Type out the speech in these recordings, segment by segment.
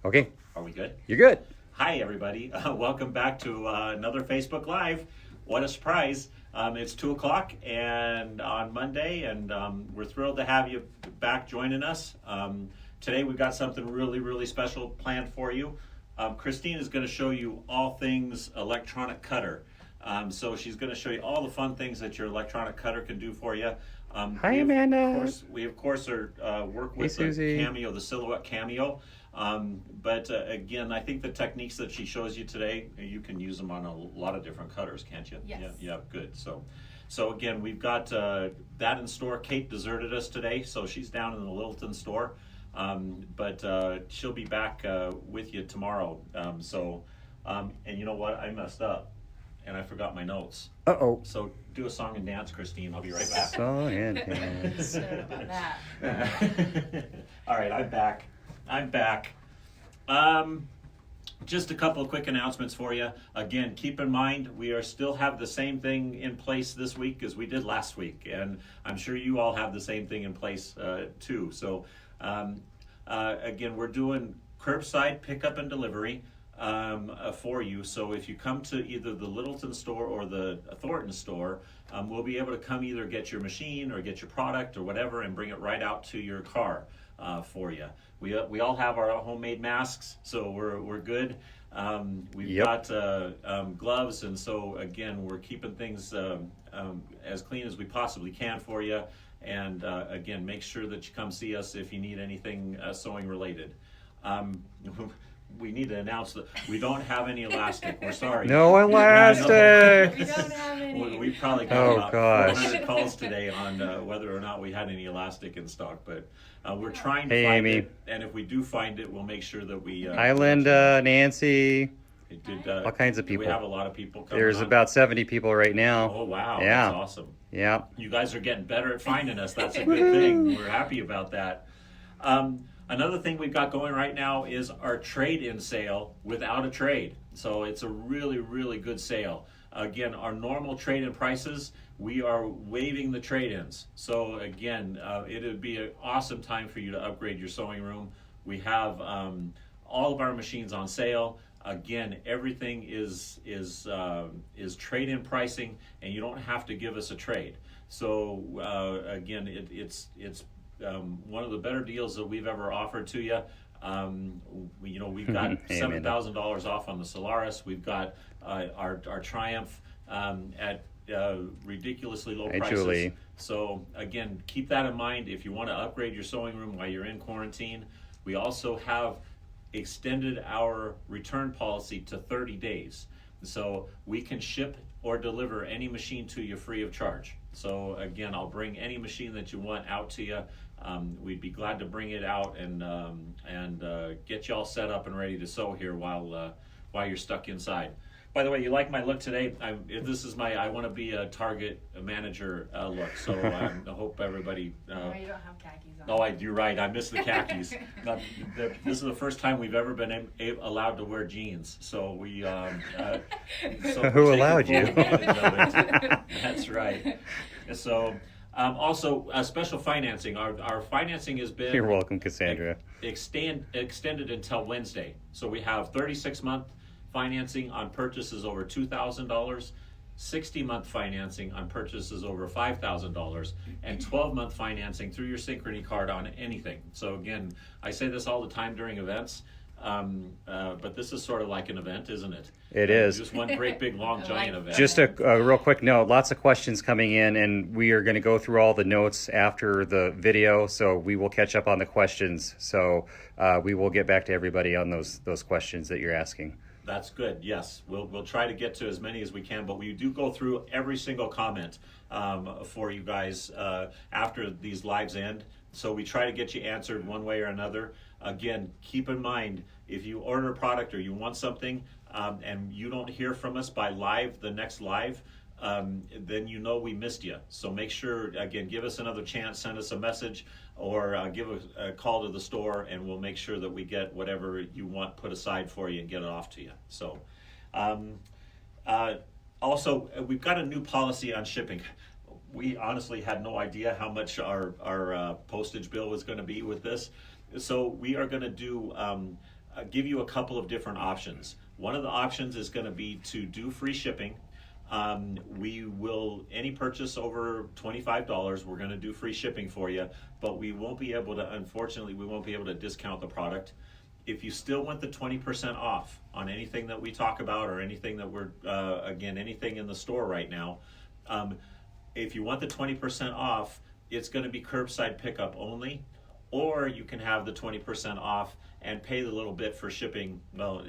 Okay. Are we good? You're good. Hi, everybody. Welcome back to another Facebook Live. What a surprise. It's 2 o'clock and on Monday, and we're thrilled to have you back joining us. Today we've got something really, really special planned for you. Christine is going to show you all things electronic cutter. So she's going to show you all the fun things that your electronic cutter can do for you. Hi, Amanda. We of course are work with Hey, the Cameo, the Silhouette Cameo. But again, I think the techniques that she shows you today, you can use them on a lot of different cutters, can't you? Yes. Yeah, good. So again, we've got that in store. Kate deserted us today, so she's down in the Littleton store. But she'll be back with you tomorrow. And you know what? I messed up, and I forgot my notes. Uh-oh. So do a song and dance, Christine. I'll be right back. Song and dance. Sorry about that. All right, I'm back. Just a couple of quick announcements for you. Again, keep in mind, we are still have the same thing in place this week as we did last week, and I'm sure you all have the same thing in place too. So again, we're doing curbside pickup and delivery for you. So if you come to either the Littleton store or the Thornton store, we'll be able to come either get your machine or get your product or whatever and bring it right out to your car for you. We all have our homemade masks, so we're good. We've got gloves, and so again, we're keeping things as clean as we possibly can for you. And again, make sure that you come see us if you need anything sewing related. We need to announce that we don't have any elastic. We're sorry. No elastic. We don't have any. We probably got about gosh. 400 calls today on whether or not we had any elastic in stock, but we're trying to Hey, find Amy. it. And if we do find it, we'll make sure that we. Hi, Linda, Nancy, all kinds of We people. have a lot of people coming. There's on. about 70 people right now. Oh wow! Yeah. That's awesome. Yeah. You guys are getting better at finding us. That's a good thing. We're happy about that. Another thing we've got going right now is our trade-in sale without a trade. So it's a really, really good sale. Again, our normal trade-in prices, we are waiving the trade-ins. So again, it would be an awesome time for you to upgrade your sewing room. We have all of our machines on sale. Again, everything is trade-in pricing, and you don't have to give us a trade. So again, it's one of the better deals that we've ever offered to you. We've got $7,000 off on the Solaris. We've got our Triumph at ridiculously low prices. Julie. So again, keep that in mind if you want to upgrade your sewing room while you're in quarantine. We also have extended our return policy to 30 days. So we can ship or deliver any machine to you free of charge. So again, I'll bring any machine that you want out to you. We'd be glad to bring it out and get you all set up and ready to sew here while you're stuck inside. By the way, you like my look today? This is my I want to be a Target manager look. So I hope everybody. No, you don't have khakis on. No, you're right. I miss the khakis. This is the first time we've ever been allowed to wear jeans. So we. Who allowed you? That's right. So. Also, special financing. Our financing has been. You're welcome, Cassandra. Extended until Wednesday. So we have 36-month financing on purchases over $2,000, 60-month financing on purchases over $5,000, and 12-month financing through your Synchrony card on anything. So again, I say this all the time during events, but this is sort of like an event, isn't it? It is. Just one great big long giant event. Just a real quick note, lots of questions coming in, and we are going to go through all the notes after the video, so we will catch up on the questions. So we will get back to everybody on those questions that you're asking. That's good. Yes, we'll try to get to as many as we can, but we do go through every single comment for you guys after these lives end. So we try to get you answered one way or another. Again, keep in mind, if you order a product or you want something and you don't hear from us by the next live, then you know we missed you. So make sure, again, give us another chance, send us a message, or give a call to the store, and we'll make sure that we get whatever you want put aside for you and get it off to you. So also, we've got a new policy on shipping. We honestly had no idea how much our postage bill was going to be with this. So we are going to do give you a couple of different options. One of the options is going to be to do free shipping. We will, any purchase over $25, we're going to do free shipping for you, but we won't be able to, unfortunately, we won't be able to discount the product. If you still want the 20% off on anything that we talk about or anything that we're, again, anything in the store right now, if you want the 20% off, it's going to be curbside pickup only, or you can have the 20% off and pay the little bit for shipping. Well,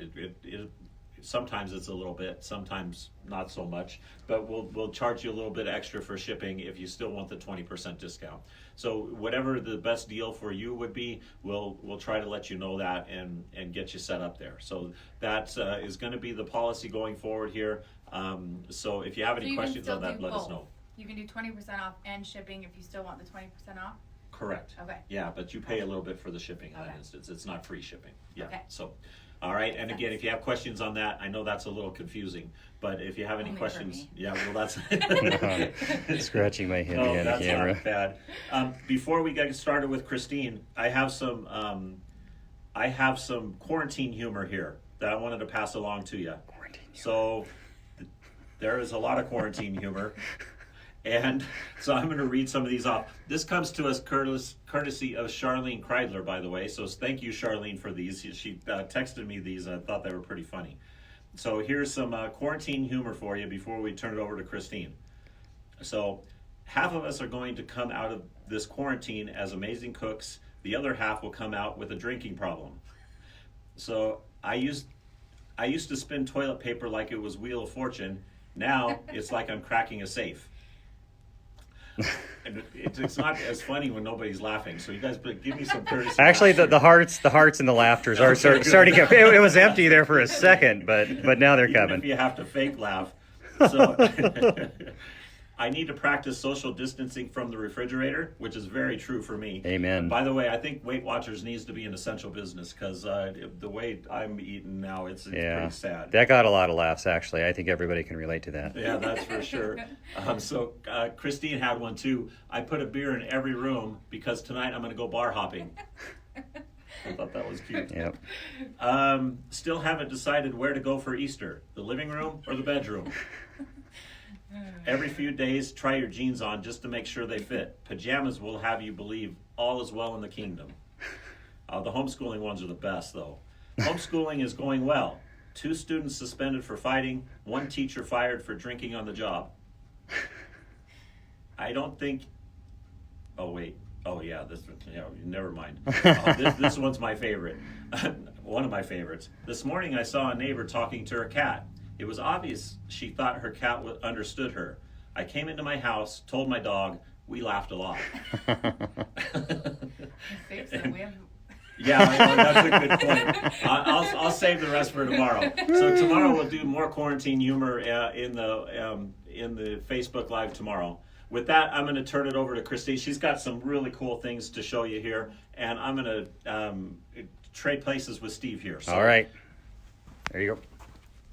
sometimes it's a little bit, sometimes not so much, but we'll charge you a little bit extra for shipping if you still want the 20% discount. So whatever the best deal for you would be, we'll try to let you know that and get you set up there. So that is going to be the policy going forward here. So if you have any questions on that, let us know. You can do 20% off and shipping if you still want the 20% off? Correct. Okay. Yeah, but you pay a little bit for the shipping in that instance. It's not free shipping. Yeah. Okay. So, all right. And again, if you have questions on that, I know that's a little confusing, but if you have any Only for questions, me. yeah, well, that's Scratching my head no, behind the that's camera. not bad. Before we get started with Christine, I have some quarantine humor here that I wanted to pass along to you. So there is a lot of quarantine humor. And so I'm going to read some of these off. This comes to us courtesy of Charlene Kreidler, by the way. So thank you, Charlene, for these. She texted me these. I thought they were pretty funny. So here's some quarantine humor for you before we turn it over to Christine. So half of us are going to come out of this quarantine as amazing cooks. The other half will come out with a drinking problem. So I used to spin toilet paper like it was Wheel of Fortune. Now it's like I'm cracking a safe. And it's not as funny when nobody's laughing. So you guys give me some courtesy. Actually, the hearts and the laughters are starting to come. It was empty there for a second, but now they're Even coming. if you have to fake laugh. So I need to practice social distancing from the refrigerator, which is very true for me. Amen. And by the way, I think Weight Watchers needs to be an essential business because the way I'm eating now, it's pretty sad. That got a lot of laughs, actually. I think everybody can relate to that. Yeah, that's for sure. So Christine had one too. I put a beer in every room because tonight I'm going to go bar hopping. I thought that was cute. Yep. Still haven't decided where to go for Easter, the living room or the bedroom. Every few days, try your jeans on just to make sure they fit. Pajamas will have you believe all is well in the kingdom. The homeschooling ones are the best, though. Homeschooling is going well. 2 students suspended for fighting, 1 teacher fired for drinking on the job. I don't think... Oh, wait. Oh, yeah, never mind. This one's my favorite. One of my favorites. This morning I saw a neighbor talking to her cat. It was obvious she thought her cat understood her. I came into my house, told my dog, we laughed a lot. Yeah, that's a good point. I'll save the rest for tomorrow. So tomorrow we'll do more quarantine humor in the Facebook Live tomorrow. With that, I'm going to turn it over to Christine. She's got some really cool things to show you here, and I'm going to trade places with Steve here. So. All right. There you go.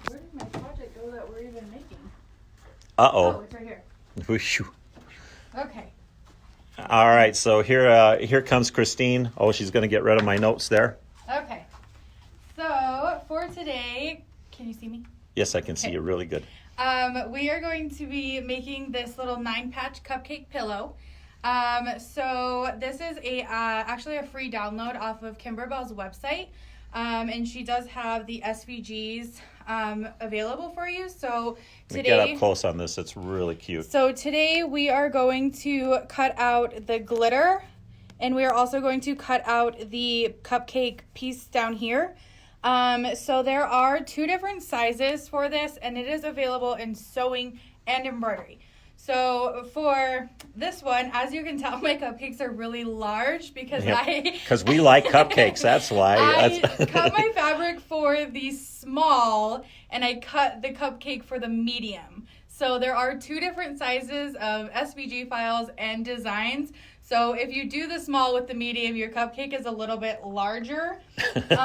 Where did my project go that we're even making? Uh-oh. Oh, it's right here. Whoosh. Okay. All right, so here comes Christine. Oh, she's going to get rid of my notes there. Okay. So for today, can you see me? Yes, I can see you really good. We are going to be making this little 9-patch cupcake pillow. So this is actually a free download off of Kimber Bell's website. And she does have the SVGs available for you. So today, get up close on this. It's really cute. So today we are going to cut out the glitter, and we are also going to cut out the cupcake piece down here. So there are 2 different sizes for this, and it is available in sewing and embroidery. So for this one, as you can tell, my cupcakes are really large because because we like cupcakes. That's why. I cut my fabric for the small, and I cut the cupcake for the medium. So there are 2 different sizes of SVG files and designs. So if you do the small with the medium, your cupcake is a little bit larger. We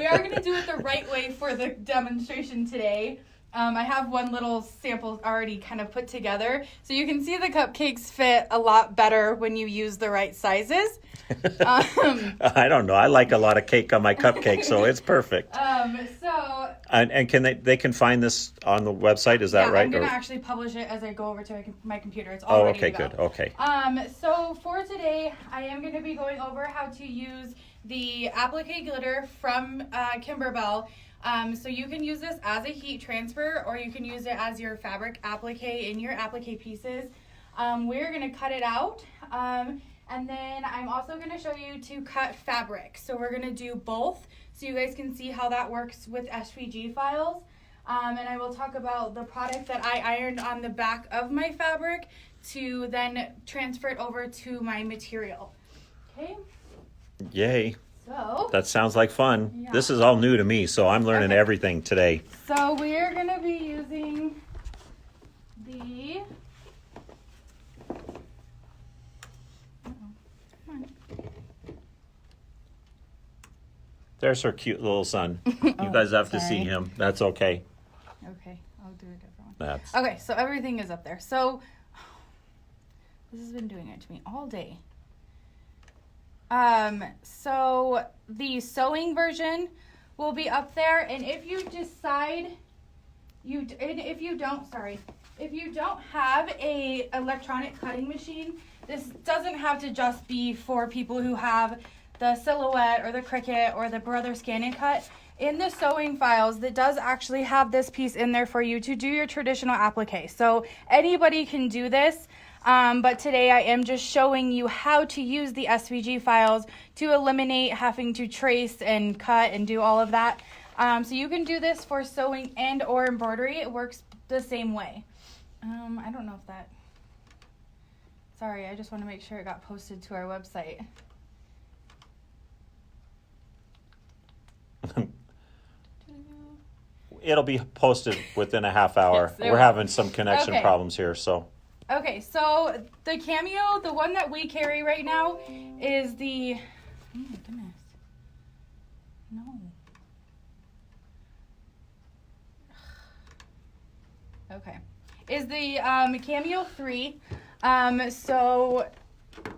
are going to do it the right way for the demonstration today. I have one little sample already kind of put together. So you can see the cupcakes fit a lot better when you use the right sizes. I don't know. I like a lot of cake on my cupcake, so it's perfect. And can they can find this on the website? Is that right? I'm going to actually publish it as I go over to my computer. It's Oh, all ready okay, to go. good. Okay. So for today, I am going to be going over how to use the applique glitter from Kimberbell. So you can use this as a heat transfer, or you can use it as your fabric applique in your applique pieces. We're going to cut it out. And then I'm also going to show you to cut fabric. So we're going to do both so you guys can see how that works with SVG files. And I will talk about the product that I ironed on the back of my fabric to then transfer it over to my material. Okay? Yay. So that sounds like fun. Yeah. This is all new to me, so I'm learning Okay. everything today. So we're going to be using the... There's her cute little son. You guys have to see sorry. him. That's okay. Okay, I'll do a different one. That's Okay, so everything is up there. So this has been doing it to me all day. So the sewing version will be up there, and if you decide if you don't have a electronic cutting machine, this doesn't have to just be for people who have the Silhouette or the Cricut or the Brother Scan and Cut. In the sewing files, that does actually have this piece in there for you to do your traditional applique. So anybody can do this, but today I am just showing you how to use the SVG files to eliminate having to trace and cut and do all of that. So you can do this for sewing and or embroidery. It works the same way. I don't know if that... Sorry, I just want to make sure it got posted to our website. It'll be posted within a half hour. Yes, We're having some connection Okay. problems here, so. Okay, so the Cameo, the one that we carry right now is the... Oh my goodness. No. Okay. Is the Cameo 3. So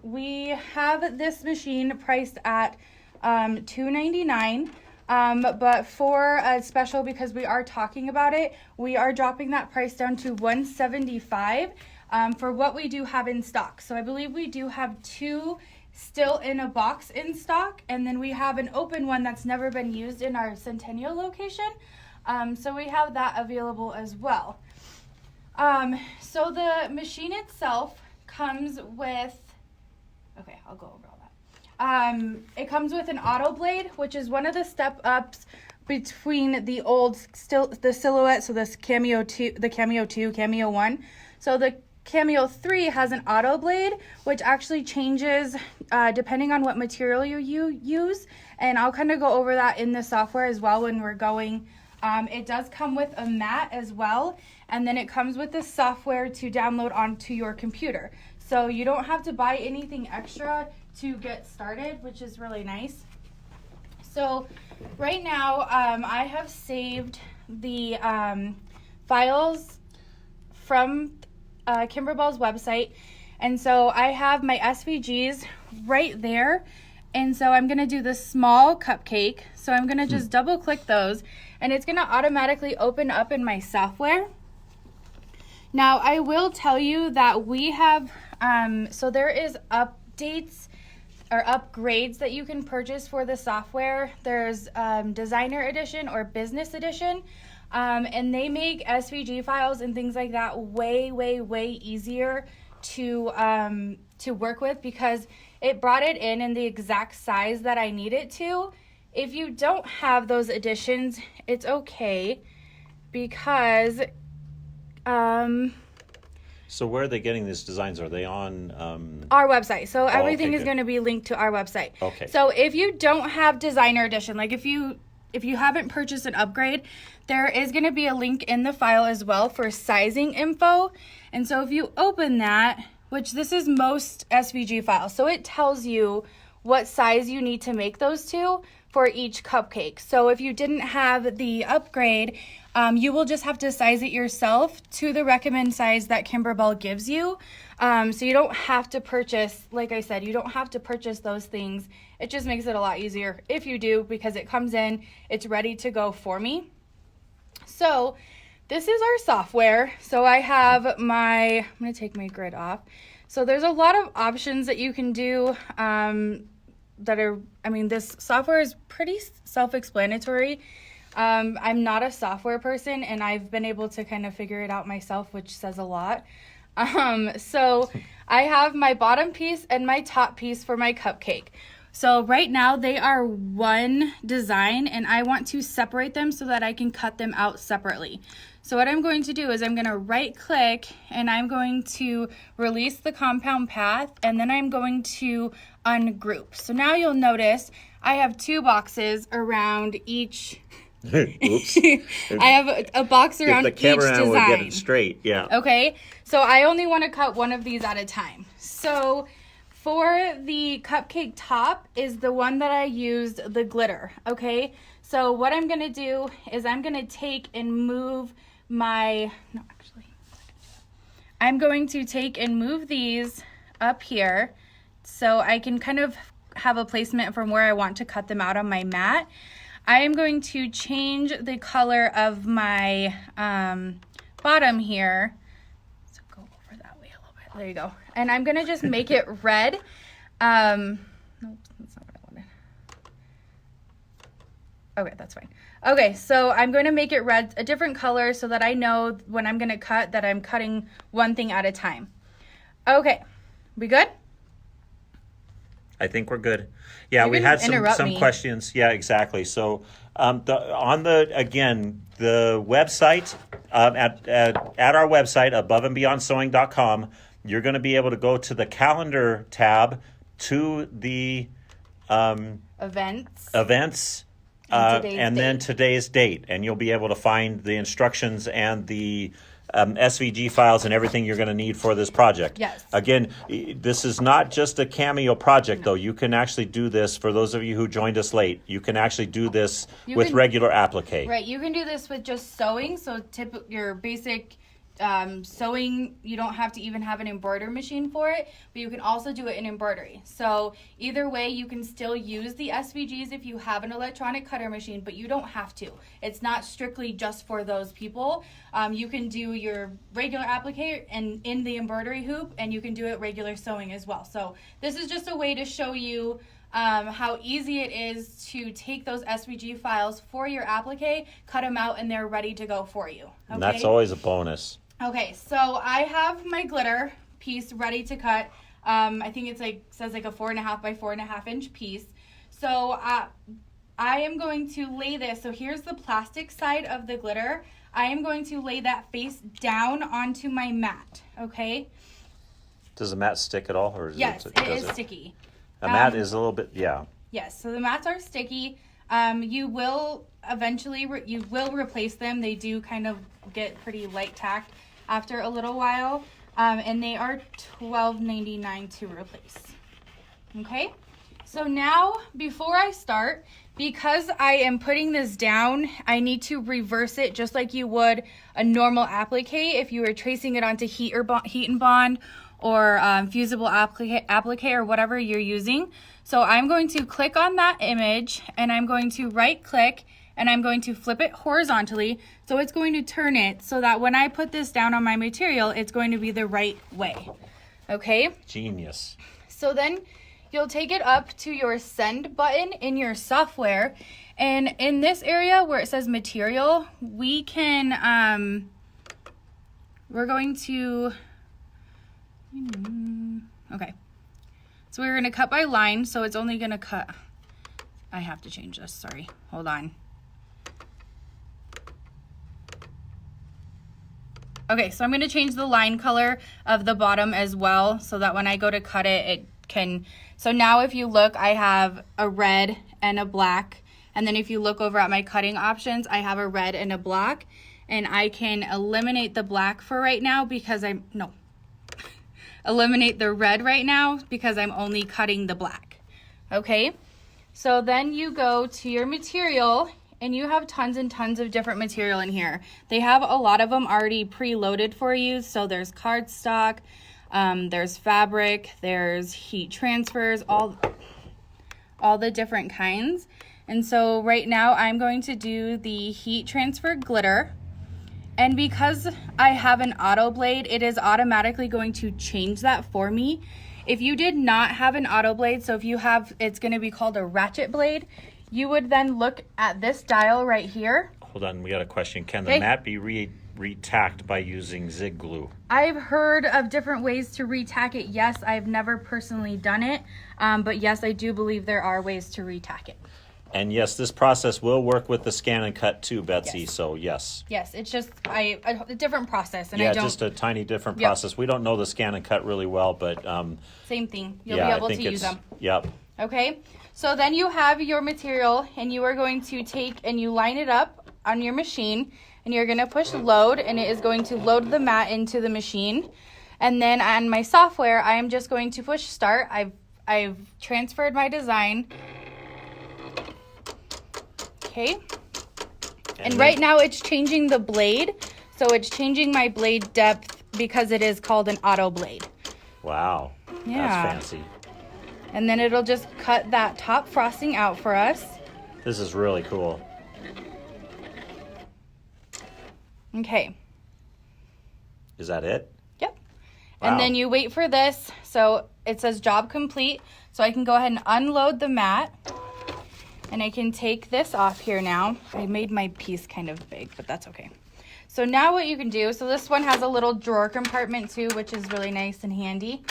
we have this machine priced at $299. But for a special, because we are talking about it, we are dropping that price down to $175 for what we do have in stock. So I believe we do have 2 still in a box in stock, and then we have an open one that's never been used in our Centennial location. So we have that available as well. So the machine itself comes with, okay, I'll go over all that. It comes with an auto blade, which is one of the step ups between the old the Silhouette, so this Cameo 2, the Cameo 2, Cameo 1. So the Cameo 3 has an auto blade, which actually changes depending on what material you use, and I'll kind of go over that in the software as well when we're going. It does come with a mat as well, and then it comes with the software to download onto your computer. So you don't have to buy anything extra to get started, which is really nice. So right now I have saved the files from Kimberbell's website, and so I have my SVGs right there, and so I'm gonna do the small cupcake. So I'm gonna just double click those, and it's gonna automatically open up in my software. Now I will tell you that we have so there is updates or upgrades that you can purchase for the software. There's designer edition or business edition, and they make SVG files and things like that way easier to work with, because it brought it in the exact size that I need it to. If you don't have those editions, it's okay, because So where are they getting these designs? Are they on our website. So everything okay, is good. going to be linked to our website. Okay. So if you don't have designer edition, like if you haven't purchased an upgrade, there is going to be a link in the file as well for sizing info. And so if you open that, which this is most SVG files, so it tells you what size you need to make those to for each cupcake. So if you didn't have the upgrade, you will just have to size it yourself to the recommend size that Kimberbell gives you. So you don't have to purchase, like I said, you don't have to purchase those things. It just makes it a lot easier if you do, because it comes in, it's ready to go for me. So this is our software. So I have I'm going to take my grid off. So there's a lot of options that you can do this software is pretty self-explanatory. I'm not a software person, and I've been able to kind of figure it out myself, which says a lot. So I have my bottom piece and my top piece for my cupcake. So right now they are one design, and I want to separate them so that I can cut them out separately. So what I'm going to do is I'm going to right click, and I'm going to release the compound path, and then I'm going to ungroup. So now you'll notice I have 2 boxes around each. Oops. I have a box around each design. The camera will get it straight, yeah. Okay, so I only want to cut one of these at a time. So for the cupcake top is the one that I used the glitter, okay? So what I'm going to do is I'm going to take and move I'm going to take and move these up here so I can kind of have a placement from where I want to cut them out on my mat. I am going to change the color of my bottom here. So go over that way a little bit. There you go. And I'm going to just make it red. Nope, that's not what I wanted. Okay, that's fine. Okay, so I'm going to make it red, a different color, so that I know when I'm going to cut that I'm cutting one thing at a time. Okay, we good? I think we're good. Yeah, we had some questions. Yeah, exactly. So the website, at our website, aboveandbeyondsewing.com, you're going to be able to go to the calendar tab, to the events, and then today's date, and you'll be able to find the instructions and the SVG files and everything you're going to need for this project. Yes. Again, this is not just a Cameo project, though. You can actually do this, for those of you who joined us late, you can actually do this with regular applique. Right, you can do this with just sewing, so your basic sewing, you don't have to even have an embroidery machine for it, but you can also do it in embroidery. So either way, you can still use the SVGs if you have an electronic cutter machine, but you don't have to. It's not strictly just for those people. You can do your regular applique and in the embroidery hoop, and you can do it regular sewing as well. So this is just a way to show you how easy it is to take those SVG files for your applique, cut them out, and they're ready to go for you. Okay? And that's always a bonus. Okay, so I have my glitter piece ready to cut. I think it's says a 4.5 by 4.5 inch piece. So I am going to lay this. So here's the plastic side of the glitter. I am going to lay that face down onto my mat. Okay. Does the mat stick at all, or yes, it is sticky. A mat is a little bit, yeah. Yes, so the mats are sticky. You will eventually replace them. They do kind of get pretty light tacked after a little while, and they are $12.99 to replace. Okay, so now before I start, because I am putting this down, I need to reverse it just like you would a normal applique if you were tracing it onto heat and bond or fusible applique or whatever you're using. So I'm going to click on that image, and I'm going to right click, and I'm going to flip it horizontally, so it's going to turn it so that when I put this down on my material, it's going to be the right way. Okay? Genius. So then you'll take it up to your send button in your software, and in this area where it says material, we can, we're going to, okay. So we're going to cut by line, so it's only going to cut, I have to change this, sorry, hold on. Okay, so I'm going to change the line color of the bottom as well, so that when I go to cut it, it can, so now if you look, I have a red and a black, and then if you look over at my cutting options, I have a red and a black, and I can eliminate the black for right now because eliminate the red right now because I'm only cutting the black. Okay, so then you go to your material and you have tons and tons of different material in here. They have a lot of them already preloaded for you. So there's cardstock, there's fabric, there's heat transfers, all the different kinds. And so right now I'm going to do the heat transfer glitter. And because I have an auto blade, it is automatically going to change that for me. If you did not have an auto blade, so if you have, it's going to be called a ratchet blade, you would then look at this dial right here. Hold on, we got a question. Can the mat be retacked by using zig glue? I've heard of different ways to retack it. Yes, I've never personally done it, but yes, I do believe there are ways to retack it. And yes, this process will work with the scan and cut too, Betsy. Yes. So yes. Yes, it's just a different process, and yeah, I don't. Just a tiny different process. We don't know the scan and cut really well, but same thing. You'll be able to use them. Yep. Okay, so then you have your material, and you are going to take and you line it up on your machine, and you're going to push load, and it is going to load the mat into the machine. And then on my software, I am just going to push start. I've transferred my design. Okay. And right now it's changing the blade. So it's changing my blade depth because it is called an auto blade. Wow. Yeah. That's fancy. And then it'll just cut that top frosting out for us. This is really cool. Okay. Is that it? Yep. Wow. And then you wait for this. So it says job complete. So I can go ahead and unload the mat. And I can take this off here now. I made my piece kind of big, but that's okay. So now what you can do, so this one has a little drawer compartment too, which is really nice and handy.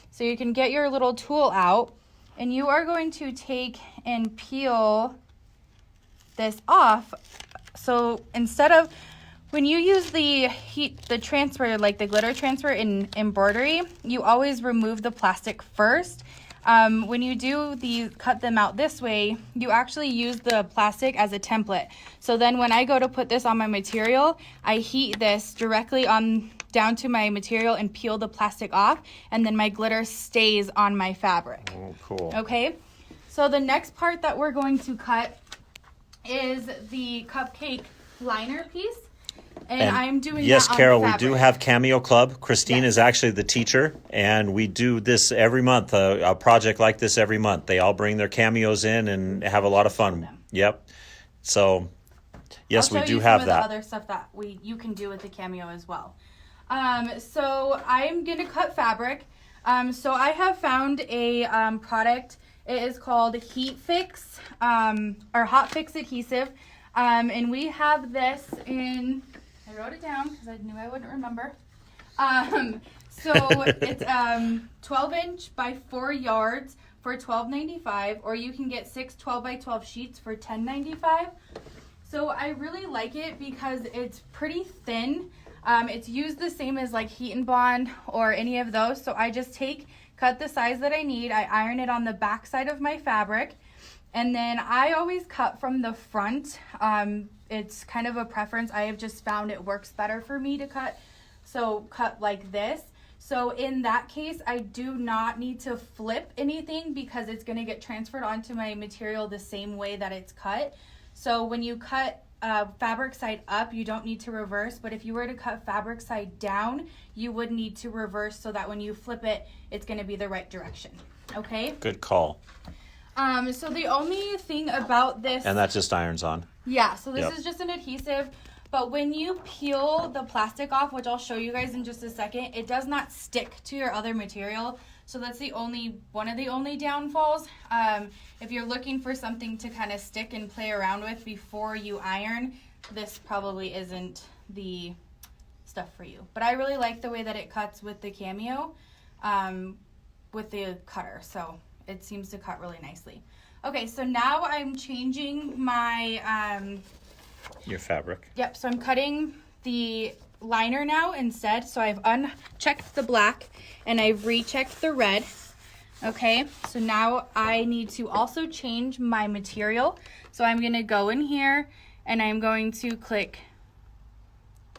So you can get your little tool out, and you are going to take and peel this off. So instead of, when you use the transfer, like the glitter transfer in embroidery, you always remove the plastic first. When you do cut them out this way, you actually use the plastic as a template. So then when I go to put this on my material, I heat this directly down to my material and peel the plastic off, and then my glitter stays on my fabric. Oh, cool. Okay, so the next part that we're going to cut is the cupcake liner piece. And I'm doing yes, that on Carol, we fabric. do have Cameo Club. Christine Yes. is actually the teacher, and we do this every month, a project like this every month. They all bring their cameos in and have a lot of fun. Yep. So, yes, we do have that. I'll show you some of the other stuff that you can do with the Cameo as well. So I'm going to cut fabric. So I have found a product. It is called Heat Fix, or Hot Fix Adhesive. And we have this in... I wrote it down because I knew I wouldn't remember. So it's 12-inch by 4 yards for $12.95, or you can get 6 12-by-12 sheets for $10.95. So I really like it because it's pretty thin. It's used the same as like Heat and Bond or any of those. So I just cut the size that I need. I iron it on the back side of my fabric. And then I always cut from the front. It's kind of a preference. I have just found it works better for me to cut. So cut like this. So in that case, I do not need to flip anything because it's going to get transferred onto my material the same way that it's cut. So when you cut fabric side up, you don't need to reverse. But if you were to cut fabric side down, you would need to reverse so that when you flip it, it's going to be the right direction. Okay? Good call. So the only thing about this... And that just irons on. Yeah, so this is just an adhesive. But when you peel the plastic off, which I'll show you guys in just a second, it does not stick to your other material. So that's one of the only downfalls. If you're looking for something to kind of stick and play around with before you iron, this probably isn't the stuff for you. But I really like the way that it cuts with the Cameo, with the cutter. So it seems to cut really nicely. Okay, so now I'm changing my... your fabric. Yep, so I'm cutting the liner now instead. So I've unchecked the black and I've rechecked the red. Okay, so now I need to also change my material. So I'm going to go in here and I'm going to click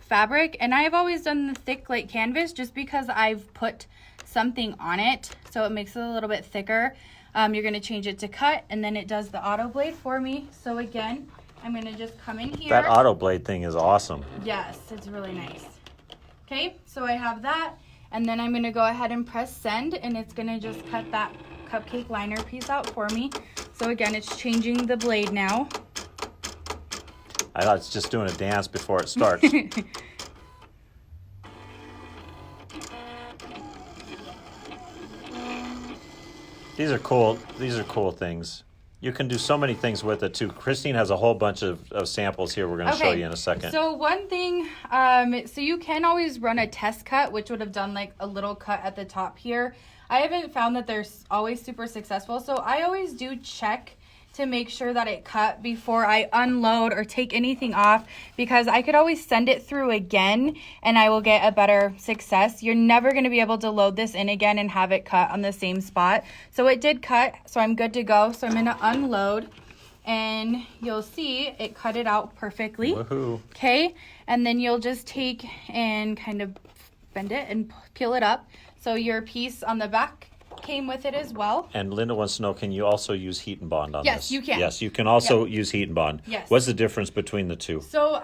fabric. And I've always done the thick like canvas just because I've put something on it, so it makes it a little bit thicker. You're going to change it to cut, and then it does the auto blade for me. So again, I'm going to just come in here. That auto blade thing is awesome. Yes, it's really nice. Okay, so I have that, and then I'm going to go ahead and press send, and it's going to just cut that cupcake liner piece out for me. So again, it's changing the blade now. I thought it's just doing a dance before it starts. These are cool. These are cool things. You can do so many things with it too. Christine has a whole bunch of samples here we're going to show you in a second. So one thing, so you can always run a test cut, which would have done like a little cut at the top here. I haven't found that they're always super successful. So I always do check to make sure that it cut before I unload or take anything off, because I could always send it through again and I will get a better success. You're never going to be able to load this in again and have it cut on the same spot. So it did cut, so I'm good to go. So I'm going to unload and you'll see it cut it out perfectly. Woohoo. Okay, and then you'll just take and kind of bend it and peel it up. So your piece on the back came with it as well. And Linda wants to know, can you also use heat and bond on Yes, this? you can. Yes, you can also use heat and bond. Yes. What's the difference between the two? So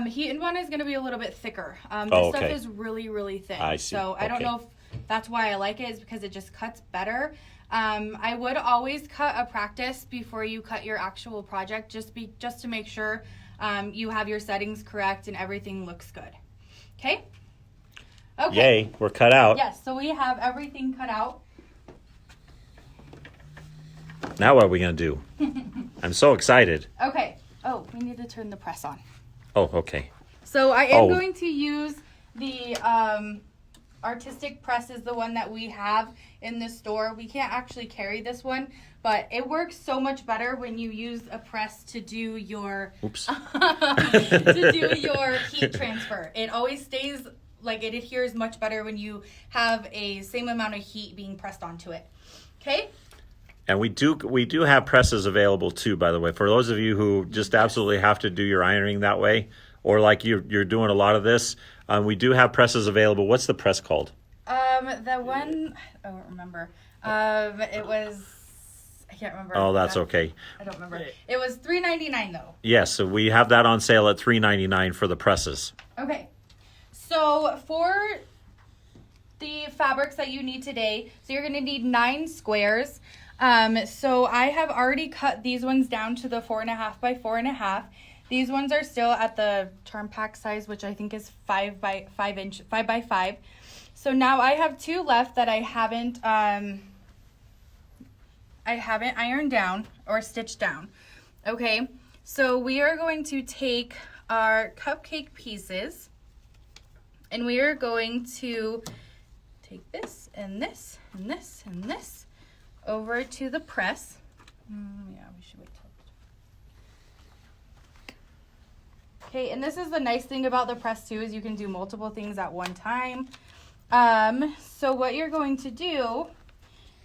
heat and bond is going to be a little bit thicker. This stuff is really, really thin. I see. So I don't know if that's why I like it, is because it just cuts better. I would always cut a practice before you cut your actual project, just to make sure you have your settings correct and everything looks good. Okay? Okay. Yay, we're cut out. Yes, so we have everything cut out. Now what are we going to do? I'm so excited. Okay. Oh, we need to turn the press on. Oh, okay. So I am going to use the artistic press, is the one that we have in the store. We can't actually carry this one, but it works so much better when you use a press to do your to do your heat transfer. It always stays, like, it adheres much better when you have a same amount of heat being pressed onto it. Okay? And we do have presses available too, by the way, for those of you who just absolutely have to do your ironing that way, or like you're doing a lot of this. We do have presses available. What's the press called? The one, I don't remember. It was, I can't remember. Oh, that's okay. I don't remember. It was $3.99 though. Yes, so we have that on sale at $3.99 for the presses. Okay. So for the fabrics that you need today, so you're going to need 9 squares. So I have already cut these ones down to the 4.5 by 4.5. These ones are still at the term pack size, which I think is 5 by 5. So now I have 2 left that I haven't ironed down or stitched down. Okay, so we are going to take our cupcake pieces and we are going to take this and this and this and this over to the press. Yeah, we should wait till. Okay, and this is the nice thing about the press too, is you can do multiple things at one time. So what you're going to do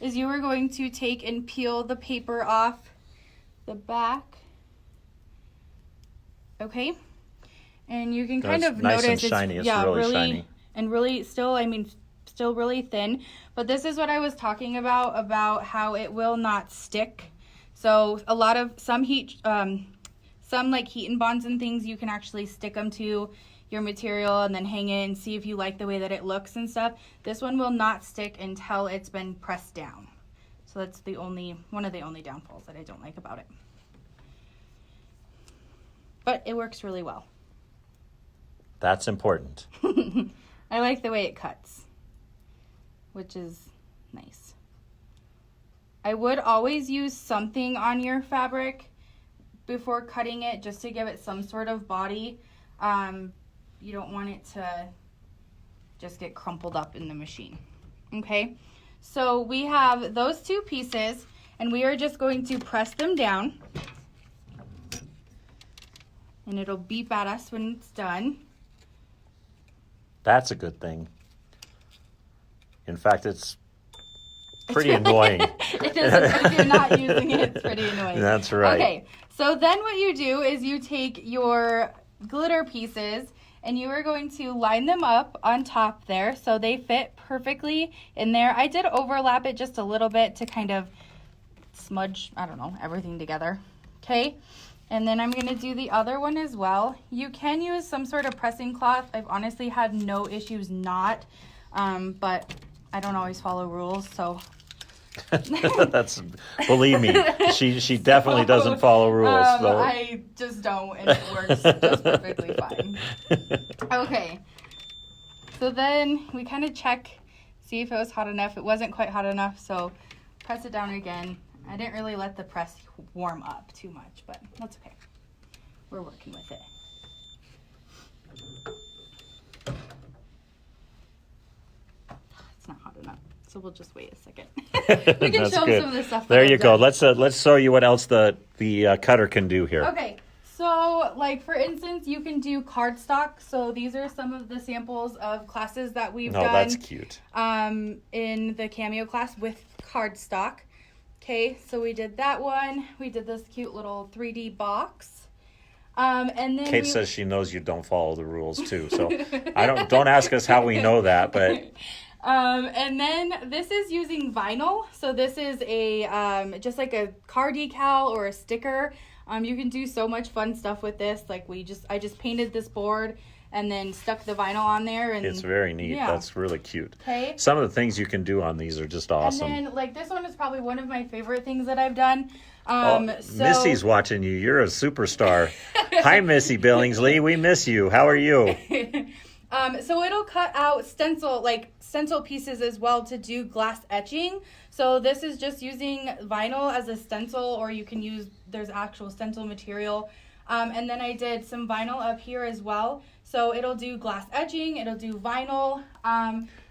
is you are going to take and peel the paper off the back. Okay, and you can kind of nice notice and shiny. it's really shiny and really still really thin. But this is what I was talking about how it will not stick. So a lot of some like heat and bonds and things, you can actually stick them to your material and then hang it and see if you like the way that it looks and stuff. This one will not stick until it's been pressed down. So that's one of the only downfalls that I don't like about it. But it works really well. That's important. I like the way it cuts, which is nice. I would always use something on your fabric before cutting it, just to give it some sort of body. You don't want it to just get crumpled up in the machine. Okay, so we have those 2 pieces and we are just going to press them down and it'll beep at us when it's done. That's a good thing. In fact, it's pretty annoying. It isn't, if you're not using it, it's pretty annoying. That's right. Okay, so then what you do is you take your glitter pieces and you are going to line them up on top there so they fit perfectly in there. I did overlap it just a little bit to kind of smudge, I don't know, everything together. Okay, and then I'm going to do the other one as well. You can use some sort of pressing cloth. I've honestly had no issues not, but I don't always follow rules, so. That's, believe me, she definitely doesn't follow rules. So. I just don't, and it works just perfectly fine. Okay, so then we kind of check, see if it was hot enough. It wasn't quite hot enough, so press it down again. I didn't really let the press warm up too much, but that's okay. We're working with it. It's not hot enough, so we'll just wait a second. We can show them some of the stuff. There you go. Let's show you what else the cutter can do here. Okay, so like for instance, you can do cardstock. So these are some of the samples of classes that we've done. Oh, that's cute. In the Cameo class with cardstock. Okay, so we did that one. We did this cute little 3D box. And then Kate says she knows you don't follow the rules too. So don't ask us how we know that, but. And then this is using vinyl. So this is a just like a car decal or a sticker. You can do so much fun stuff with this. Like I just painted this board and then stuck the vinyl on there, and it's very neat. Yeah. That's really cute. Okay. Some of the things you can do on these are just awesome. And then like this one is probably one of my favorite things that I've done. Missy's watching you. You're a superstar. Hi, Missy Billingsley. We miss you. How are you? So it'll cut out stencil pieces as well to do glass etching. So this is just using vinyl as a stencil, or you can use, there's actual stencil material. And then I did some vinyl up here as well. So it'll do glass etching, it'll do vinyl.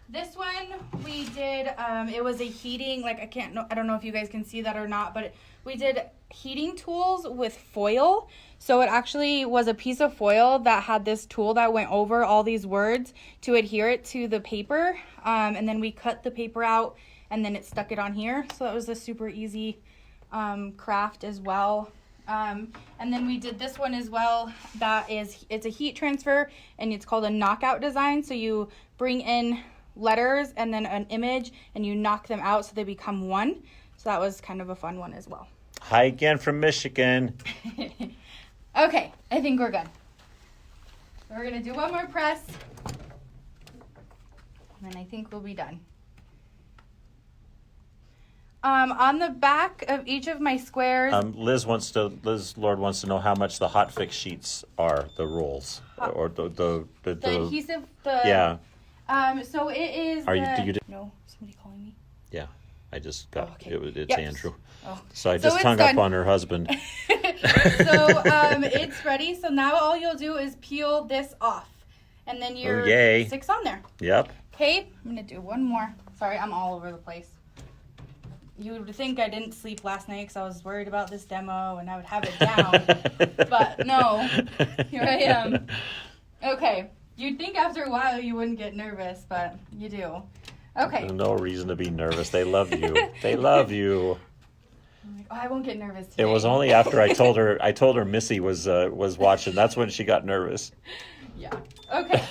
This one we did, it was a heating, I don't know if you guys can see that or not, but we did heating tools with foil. So it actually was a piece of foil that had this tool that went over all these words to adhere it to the paper. And then we cut the paper out and then it stuck it on here. So that was a super easy craft as well. And then we did this one as well. It's a heat transfer and it's called a knockout design. So you bring in letters and then an image and you knock them out so they become one. So that was kind of a fun one as well. Hi again from Michigan. Okay, I think we're good. We're going to do one more press. And then I think we'll be done. On the back of each of my squares. Liz Lord wants to know how much the hot fix sheets are, the rolls. Or the adhesive. Yeah. So it is. No, somebody calling me. Yeah, I just got it's Yep. Andrew. Oh. So I just hung up on her husband. So it's ready. So now all you'll do is peel this off, and then your 6 on there. Yep. Okay, I'm gonna do one more. Sorry, I'm all over the place. You would think I didn't sleep last night because I was worried about this demo and I would have it down, but no, here I am. Okay, you'd think after a while you wouldn't get nervous, but you do. Okay. There's no reason to be nervous. They love you. They love you. I'm like, I won't get nervous today. It was only after I told her Missy was watching. That's when she got nervous. Yeah. Okay.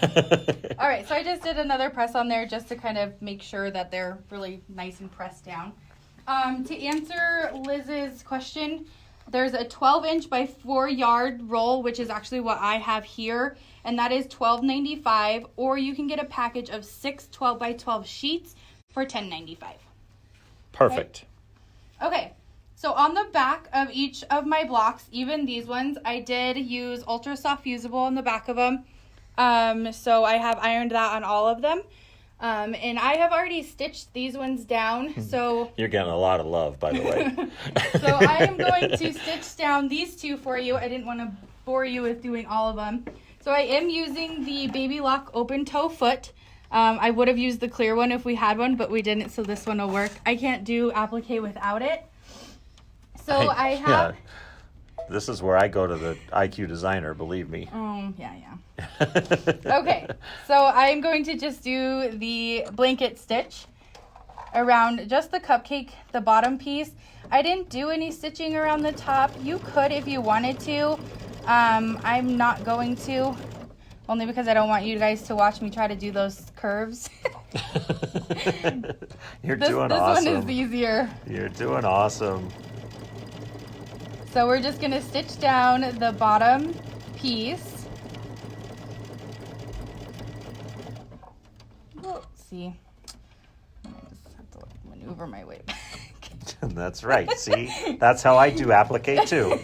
All right. So I just did another press on there just to kind of make sure that they're really nice and pressed down. To answer Liz's question, there's a 12-inch by 4-yard roll, which is actually what I have here, and that is $12.95. Or you can get a package of 6 12 by 12 sheets for $10.95. Perfect. Okay. So on the back of each of my blocks, even these ones, I did use Ultra Soft Fusible on the back of them. So I have ironed that on all of them. And I have already stitched these ones down, so... You're getting a lot of love, by the way. So I am going to stitch down these two for you. I didn't want to bore you with doing all of them. So I am using the Baby Lock open toe foot. I would have used the clear one if we had one, but we didn't, so this one will work. I can't do applique without it. So I have... Yeah. This is where I go to the IQ designer, believe me. Yeah. Okay, so I'm going to just do the blanket stitch around just the cupcake, the bottom piece. I didn't do any stitching around the top. You could if you wanted to. I'm not going to, only because I don't want you guys to watch me try to do those curves. You're This doing one awesome. is easier. You're doing awesome. So we're just gonna stitch down the bottom piece. Let's see. I just have to maneuver my way back. That's right. See, that's how I do applicate too.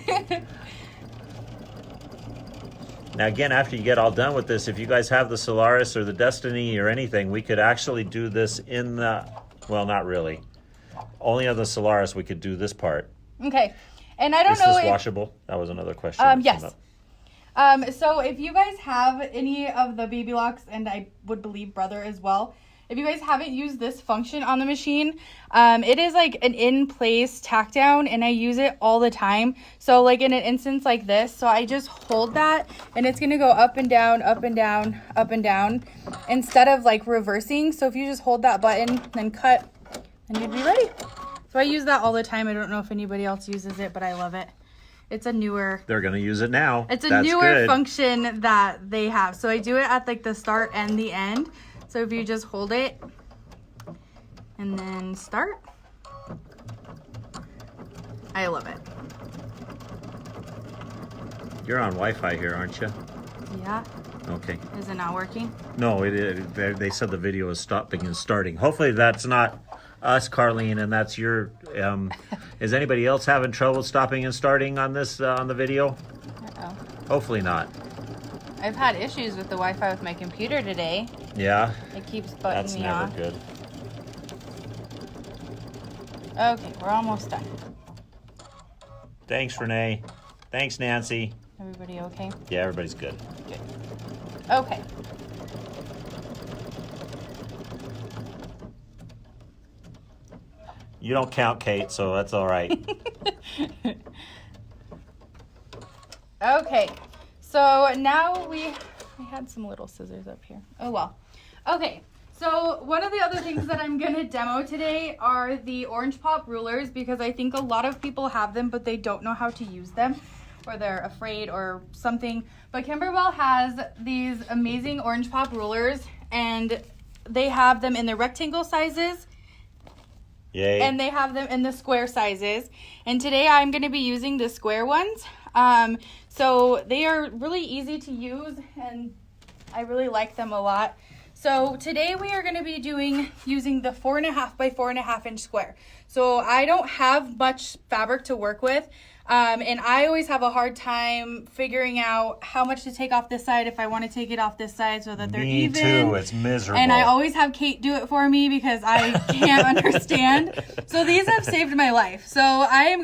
Now again, after you get all done with this, if you guys have the Solaris or the Destiny or anything, we could actually do this in the, well, not really. Only on the Solaris we could do this part. Okay. And I don't Is know this if washable? That was another question. that came yes. up. So if you guys have any of the baby locks, and I would believe Brother as well, if you guys haven't used this function on the machine, it is like an in-place tack down, and I use it all the time. So like in an instance like this, so I just hold that, and it's gonna go up and down, up and down, up and down, instead of like reversing. So if you just hold that button, then cut, and you'd be ready. So I use that all the time. I don't know if anybody else uses it, but I love it. It's a newer... They're going to use it now. It's a That's newer good. function that they have. So I do it at like the start and the end. So if you just hold it and then start. I love it. You're on Wi-Fi here, aren't you? Yeah. Okay. Is it not working? No, they said the video is stopping and starting. Hopefully that's not us, Carlene, and that's your... is anybody else having trouble stopping and starting on this on the video? Uh-oh. Hopefully not. I've had issues with the Wi-Fi with my computer today. Yeah, It keeps butting that's me never off. good. Okay, we're almost done. Thanks, Renee. Thanks, Nancy. Everybody okay? Yeah, everybody's good. Good. Okay. You don't count, Kate, so that's all right. Okay, so now we had some little scissors up here. Oh well. Okay, so one of the other things that I'm gonna demo today are the orange pop rulers, because I think a lot of people have them but they don't know how to use them, or they're afraid or something. But Kimberbell has these amazing orange pop rulers, and they have them in the rectangle sizes. Yay. And they have them in the square sizes. And today I'm going to be using the square ones. So they are really easy to use, and I really like them a lot. So today we are going to be using the 4.5 by 4.5 inch square. So I don't have much fabric to work with. And I always have a hard time figuring out how much to take off this side if I want to take it off this side so that they're Me even. too. It's miserable. And I always have Kate do it for me because I can't understand. So these have saved my life. So I'm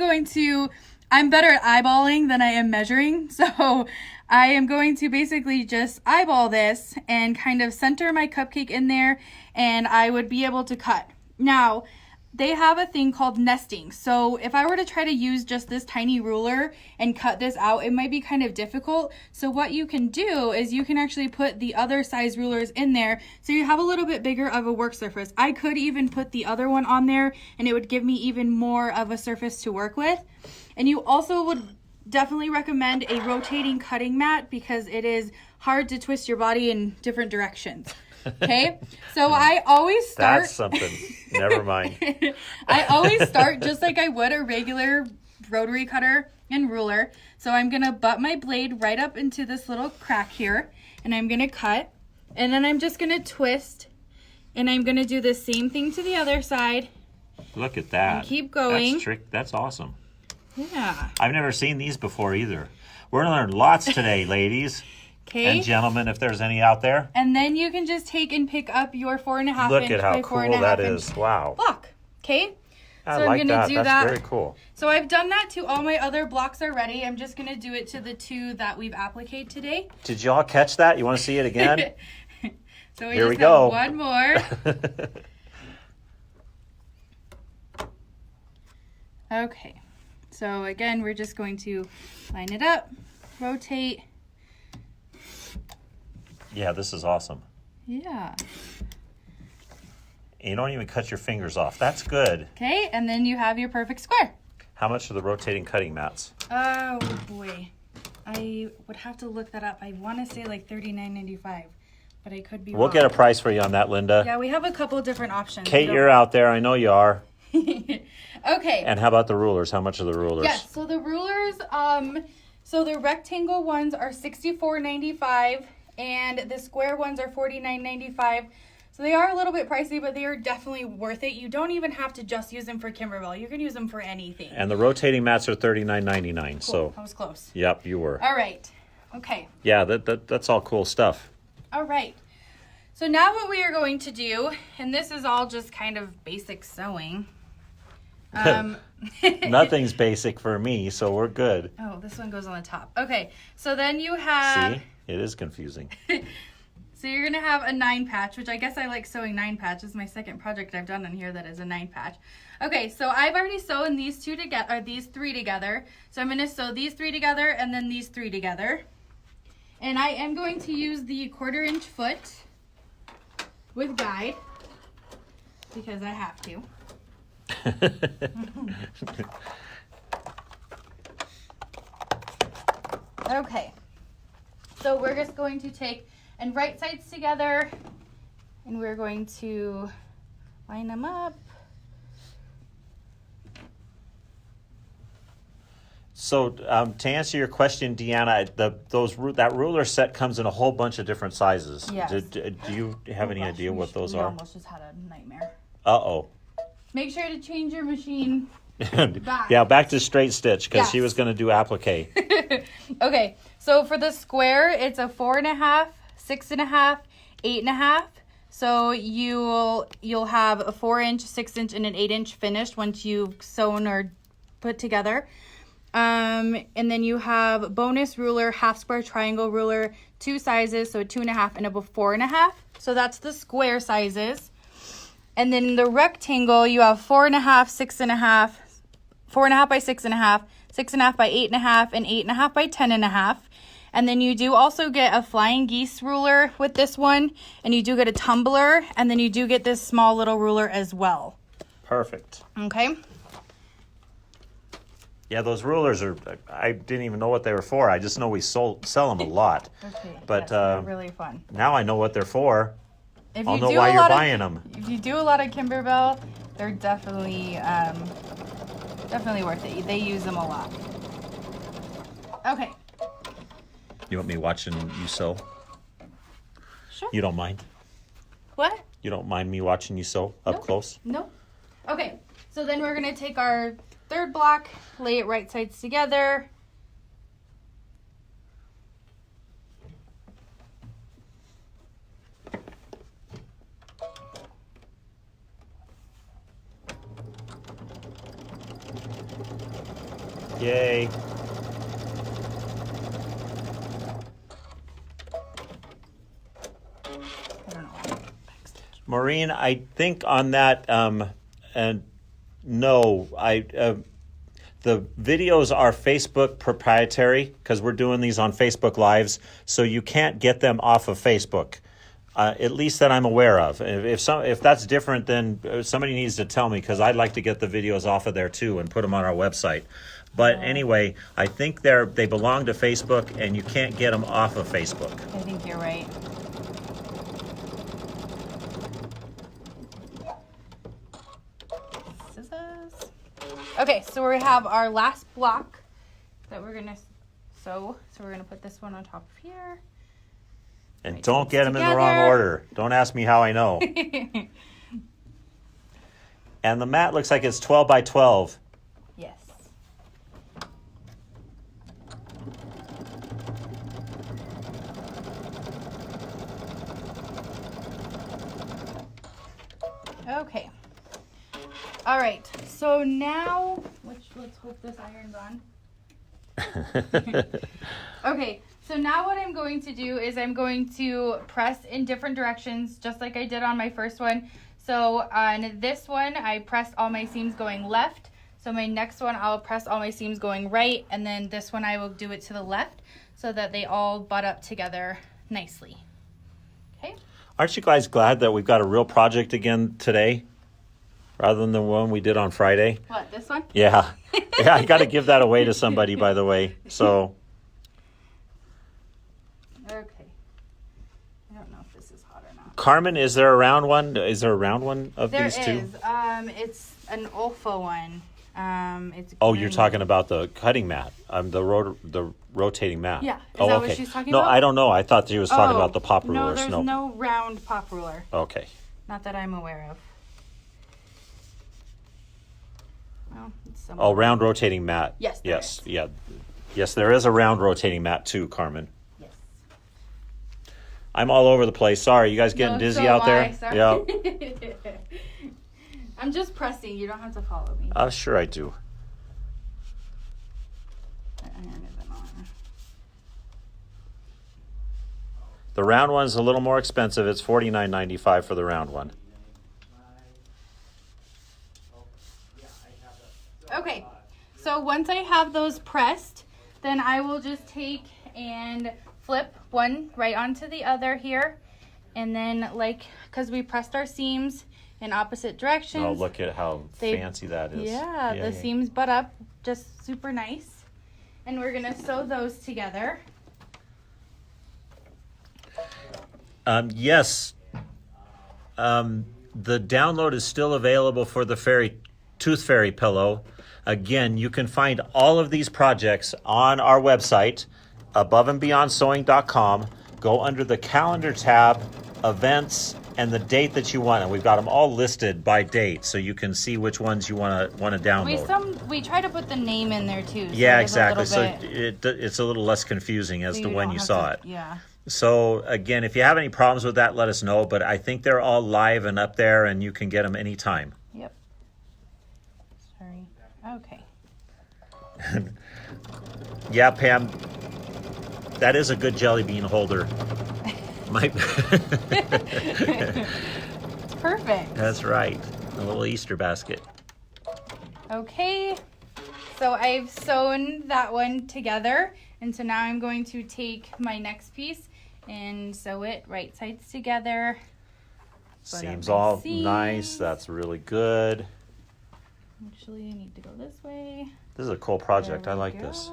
better at eyeballing than I am measuring. So I am going to basically just eyeball this and kind of center my cupcake in there, and I would be able to cut. Now, they have a thing called nesting. So if I were to try to use just this tiny ruler and cut this out, it might be kind of difficult. So what you can do is you can actually put the other size rulers in there, so you have a little bit bigger of a work surface. I could even put the other one on there, and it would give me even more of a surface to work with. And you also would definitely recommend a rotating cutting mat, because it is hard to twist your body in different directions. Okay, so I always start. That's something. Never mind. I always start just like I would a regular rotary cutter and ruler. So I'm gonna butt my blade right up into this little crack here, and I'm gonna cut, and then I'm just gonna twist, and I'm gonna do the same thing to the other side. Look at that. And keep going. That's awesome. Yeah. I've never seen these before either. We're gonna learn lots today, ladies Okay. and gentlemen, if there's any out there. And then you can just take and pick up your 4.5 Look inch at by how 4.5 cool that inch is. Wow. block. Okay. I So I'm like gonna that. do That's that. very cool. So I've done that to all my other blocks already. I'm just gonna do it to the two that we've appliqued today. Did y'all catch that? You want to see it again? So we Here just we go. have one more. Okay. So again, we're just going to line it up, rotate. Yeah, this is awesome. Yeah. You don't even cut your fingers off. That's good. Okay, and then you have your perfect square. How much are the rotating cutting mats? Oh boy. I would have to look that up. I want to say like $39.95, but I could be We'll wrong. get a price for you on that, Linda. Yeah, we have a couple different options. Kate, you're out there. I know you are. Okay. And how about the rulers? How much are the rulers? Yes, so the rulers, so the rectangle ones are $64.95 and the square ones are $49.95. So they are a little bit pricey, but they are definitely worth it. You don't even have to just use them for Kimberbell. You can use them for anything. And the rotating mats are $39.99. Cool. So, That was close. yep, you were. All right. Okay. Yeah, that's all cool stuff. All right. So now what we are going to do, and this is all just kind of basic sewing. Nothing's basic for me, so we're good. Oh, this one goes on the top. Okay. So then you have... See? It is confusing. So you're going to have a 9-patch, which I guess I like sewing 9-patch. This is my second project I've done on here that is a 9-patch. Okay, so I've already sewn these two together, or these 3 together. So I'm going to sew these 3 together and then these 3 together. And I am going to use the 1/4-inch foot with guide because I have to. Okay, so we're just going to take and right sides together, and we're going to line them up. So to answer your question, Deanna, that ruler set comes in a whole bunch of different sizes. Yes. Do you have any idea what those we are? almost just had a nightmare. Uh-oh. Make sure to change your machine back. Yeah, back to straight stitch because she Yes. was going to do applique. Okay, so for the square, it's a 4.5, 6.5, 8.5. So you'll have a 4-inch, 6-inch, and an 8-inch finished once you've sewn or put together. And then you have bonus ruler, half square triangle ruler, 2 sizes, so a 2.5 and a 4.5. So that's the square sizes. And then the rectangle, you have 4.5, 6.5, 4.5 by 6.5, 6.5 by 8.5, and 8.5 by 10.5. And then you do also get a flying geese ruler with this one, and you do get a tumbler, and then you do get this small little ruler as well. Perfect. Okay. Yeah, those rulers I didn't even know what they were for. I just know we sell them a lot. Okay. But, yes, they're really fun. Now I know what they're for. If I'll you know do why a you're lot of- buying them. If you do a lot of Kimberbell, they're definitely worth it. They use them a lot. Okay. You want me watching you sew? Sure. You don't mind? What? You don't mind me watching you sew up Nope. close? No. Okay. So then we're going to take our 3rd block, lay it right sides together. Yay. I don't know. Maureen, I think on that, and no, the videos are Facebook proprietary because we're doing these on Facebook Lives, so you can't get them off of Facebook. At least that I'm aware of. If that's different, then somebody needs to tell me because I'd like to get the videos off of there too and put them on our website. But anyway, I think they belong to Facebook and you can't get them off of Facebook. I think you're right. Scissors. Okay, so we have our last block that we're going to sew. So we're going to put this one on top of here. And Right, don't get them in the wrong together. order. Don't ask me how I know. And the mat looks like it's 12 by 12. Yes. Okay. All right. So now, let's hope this iron's on. Okay. So now what I'm going to do is I'm going to press in different directions, just like I did on my first one. So on this one, I pressed all my seams going left. So my next one, I'll press all my seams going right. And then this one, I will do it to the left so that they all butt up together nicely. Okay. Aren't you guys glad that we've got a real project again today rather than the one we did on Friday? What, this one? Yeah. Yeah, I got to give that away to somebody, by the way. So, Okay. I don't know if this is Carmen, is there a round one? Is there a round one of There these two? is. It's an Olfa one. It's Oh, you're green. talking about the cutting mat, the rotating mat. Yeah. Is oh, that okay. what she's talking no, about? I don't know. I thought she was talking Oh, about the pop No, rulers. there's no round pop ruler. Okay. Not that I'm aware of. Well, it's Oh, somewhere. round rotating mat. Yes, there Yes. is. Yeah. Yes, there is a round rotating mat too, Carmen. Yes. I'm all over the place. Sorry, you guys getting No, dizzy so out am there? I. Sorry. Yeah. I'm just pressing. You don't have to follow me. Sure I do. Iron isn't on. The round one's a little more expensive. It's $49.95 for the round one. Okay, so once I have those pressed, then I will just take and flip one right onto the other here. And then because we pressed our seams in opposite directions. Oh, look at how They- fancy that is. Yeah, the seams butt up just super nice. And we're gonna sew those together. Yes. The download is still available for the Tooth Fairy pillow. Again, you can find all of these projects on our website, aboveandbeyondsewing.com. Go under the calendar tab, events, and the date that you want. And we've got them all listed by date, so you can see which ones you want to download. We try to put the name in there too. So Yeah, there's a exactly. little So it's a little less confusing as so to when don't you have saw to- it. Yeah. So again, if you have any problems with that, let us know. But I think they're all live and up there, and you can get them anytime. Yep. Sorry. Okay. Yeah, Pam, that is a good jelly bean holder. My It's perfect. That's right. A little Easter basket. Okay. So I've sewn that one together. And so now I'm going to take my next piece and sew it right sides together. Put up Seems my all seams. nice. That's really good. Actually, I need to go this way. This is a cool project. There I we like go. this.